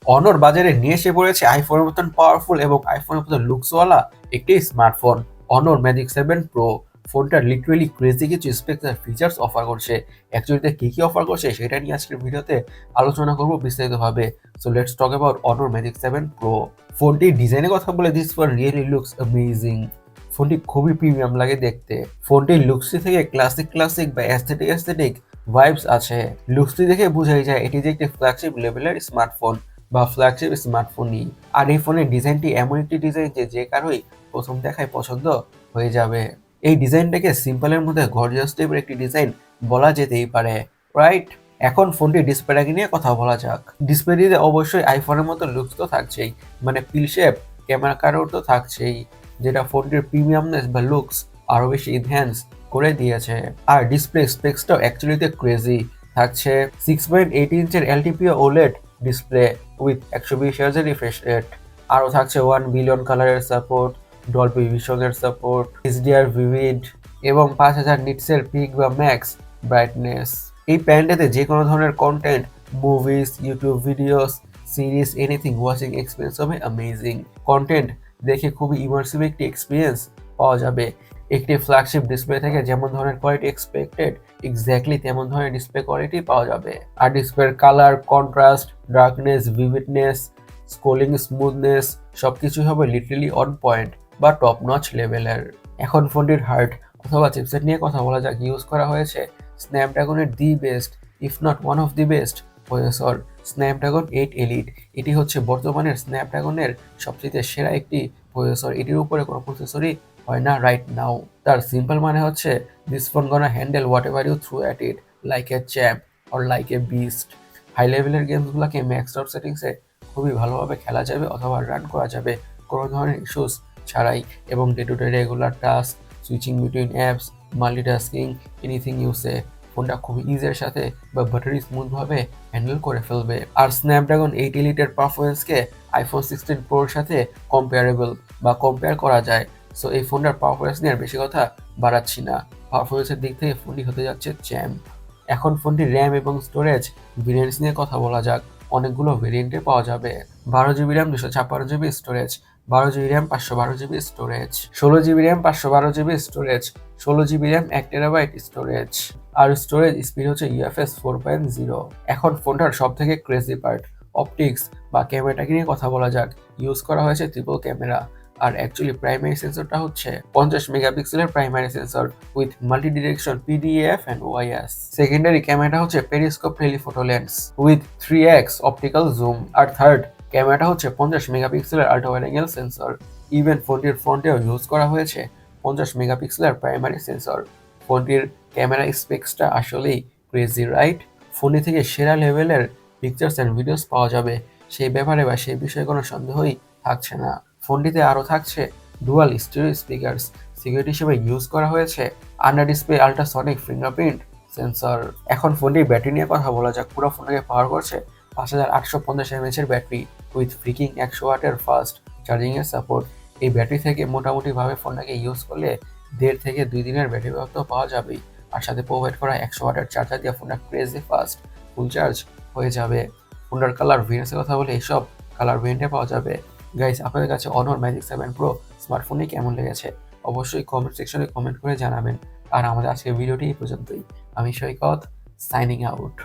অনর বাজারে নিয়ে এসে পড়েছে আইফোনের মতন পাওয়ারফুল এবং আইফোনের মতন লুকসওয়ালা একটি স্মার্টফোন, অনর ম্যাজিক 7 প্রো। ফোনটা লিটারেলি ক্রেজি কিছু স্পেশাল ফিচার্স অফার করছে। অ্যাকচুয়ালি কি কি অফার করছে সেটা নিয়ে আজকের ভিডিওতে আলোচনা করব বিস্তারিতভাবে। সো লেটস টক অ্যাবাউট অনর ম্যাজিক 7 প্রো। ফোনটির ডিজাইনের কথা বলে, this phone really looks amazing. ফোনটি খুবই প্রিমিয়াম লাগে দেখতে। ফোনটির লুকসটি থেকে ক্লাসিক বা অ্যাস্থেটিক ভাইবস আছে। লুকসটি দেখে বোঝাই যায় এটি যে একটি ফ্ল্যাগশিপ লেভেলের স্মার্টফোন বা ফ্ল্যাগশিপ স্মার্টফোনই। আর এই ফোনের ডিজাইনটি এমন একটি ডিজাইন যে কারোই প্রথম দেখায় পছন্দ হয়ে যাবে। এই ডিজাইনটাকে সিম্পলের মধ্যে গর্জিয়াস টাইপের একটি ডিজাইন বলা যেতেই পারে, রাইট? এখন ফোনটির ডিসপ্লেটাকে নিয়ে কথা বলা যাক। ডিসপ্লেটিতে অবশ্যই আইফোনের মতো লুকস তো থাকছেই, মানে পিল শেপ ক্যামেরা কার্ডও তো থাকছেই, যেটা ফোনটির প্রিমিয়ামনেস বা লুকস আরো বেশি ইনহ্যান্স করে দিয়েছে। আর ডিসপ্লে স্পেক্সটাও অ্যাকচুয়ালিতে ক্রেজি। থাকছে 6.8 ইঞ্চের LTPO OLED display with 120 Hz এর রিফ্রেশ রেট। আরও থাকছে 1 বিলিয়ন কালারের সাপোর্ট, ডলবি ভিশনের সাপোর্ট, এইচডিআর ভিভিড এবং 5000 নিটসের পিক বা ম্যাক্স ব্রাইটনেস। এই প্যান্ডেতে যে কোনো ধরনের content, movies, YouTube videos, series, anything watching experience হবে অ্যামেজিং। কন্টেন্ট দেখে খুবই ইমার্সিভ একটি এক্সপিরিয়েন্স পাওয়া যাবে। একটি ফ্ল্যাগশিপ ডিসপ্লে থেকে যেমন ধরনের কোয়ালিটি এক্সপেক্টেড, এক্স্যাক্টলি তেমন ধরনের ডিসপ্লে কোয়ালিটি পাওয়া যাবে। আর ডিসপ্লের colour, contrast, darkness, ভিভিডনেস, scrolling smoothness সবকিছুই হবে লিটারালি অন পয়েন্ট বা টপ নচ লেভেলের। এখন ফোনটির হার্ট অথবা চিপসেট নিয়ে কথা বলা যাক। ইউজ করা হয়েছে স্ন্যাপড্রাগনের the best, if not one of the best processor, Snapdragon 8 Elite. এটি হচ্ছে বর্তমানের স্ন্যাপড্রাগনের সবচেয়ে সেরা একটি প্রসেসর। এটির উপরে কোনো প্রসেসরই হয় না রাইট নাও। তার সিম্পল মানে হচ্ছে this phone gonna handle whatever you throw at it like a champ or like a beast. High লেভেলের গেমসগুলোকে ম্যাক্সড আউট সেটিংসে খুবই ভালোভাবে খেলা যাবে অথবা রান করা যাবে কোনো ধরনের ইস্যুস ছাড়াই। এবং day to day regular task, switching between apps, multitasking, anything ইউসে ফোনটা খুবই ইজির সাথে বা বাটারি স্মুথভাবে হ্যান্ডেল করে ফেলবে। আর স্ন্যাপড্রাগন 8 এলিটের পারফরমেন্সকে আইফোন 16 প্রোর সাথে কম্পেয়ারেবল বা কম্পেয়ার করা যায়। সো এই ফোনটার পারফরমেন্স নিয়ে আর বেশি কথা বাড়াচ্ছি না। পারফরমেন্সের দিক থেকে ফোনটি হতে যাচ্ছে চ্যাম্প। এখন ফোনটির র্যাম এবং স্টোরেজ ভেরিয়েন্টস নিয়ে কথা বলা যাক। অনেকগুলো ভেরিয়েন্টে পাওয়া যাবে। 12 GB RAM, 256 GB storage, 12 GB RAM, 512 GB storage, 16 GB RAM, 512 GB storage, 16 GB RAM, 1 TB storage. আর স্টোরেজ স্পিড হচ্ছে UFS 4.0। এখন ফোনটার সব থেকে ক্রেজি পার্ট অপটিক্স বা ক্যামেরাটাকে নিয়ে কথা বলা যাক। ইউজ করা হয়েছে ট্রিপল ক্যামেরা। আর অ্যাকচুয়ালি প্রাইমারি সেন্সরটা হচ্ছে 50 মেগাপিক্সেলের primary sensor with multi direction PDAF and OIS। Secondary ক্যামেরাটা হচ্ছে periscope telephoto lens with 3x optical zoom. আর থার্ড ক্যামেরাটা হচ্ছে 50 মেগাপিক্সেলের ultra wide angle sensor. Even ফোনটির ফ্রন্টেও ইউজ করা হয়েছে 50 মেগাপিক্সেলের প্রাইমারি সেন্সর। ফোনটির ক্যামেরা স্পেক্সটা আসলেই ক্রেজি, রাইট? ফোনটি থেকে সেরা লেভেলের পিকচার্স অ্যান্ড ভিডিওস পাওয়া যাবে, সেই ব্যাপারে বা সেই বিষয়ে কোনো সন্দেহই থাকছে না। ফোনটিতে আরও থাকছে ডুয়াল স্টিরিও স্পিকার্স। সিকিউরিটি হিসেবে ইউজ করা হয়েছে under display ultrasonic fingerprint sensor. এখন ফোনটির ব্যাটারি নিয়ে কথা বলা যাক। পুরো ফোনটাকে পাওয়ার করছে 5850 mAh এর ব্যাটারি উইথ ফ্রিকিং 100 ওয়াটের ফাস্ট চার্জিং এর সাপোর্ট। এই ব্যাটারি থেকে মোটামুটিভাবে ফোনটাকে ইউজ করলে 1.5 থেকে 2 দিনের ব্যাটারি ব্যাকআপ পাওয়া যাবেই। আর সাথে প্রোভাইড করা 100 ওয়াটের চার্জার দিয়ে ফোনটা ক্রেজি ফাস্ট ফুল চার্জ হয়ে যাবে। ফোনটার কালার ভেরিয়েন্টসের কথা বলে এইসব কালার ভেরিয়েন্টে পাওয়া যাবে। গাইস, আপনাদের কাছে অনর ম্যাজিক 7 প্রো স্মার্টফোনটি কেমন লেগেছে অবশ্যই কমেন্ট সেকশনে কমেন্ট করে জানাবেন। আর আমাদের আজকের ভিডিওটি এই পর্যন্তই। আমি সৈকত, সাইনিং আউট।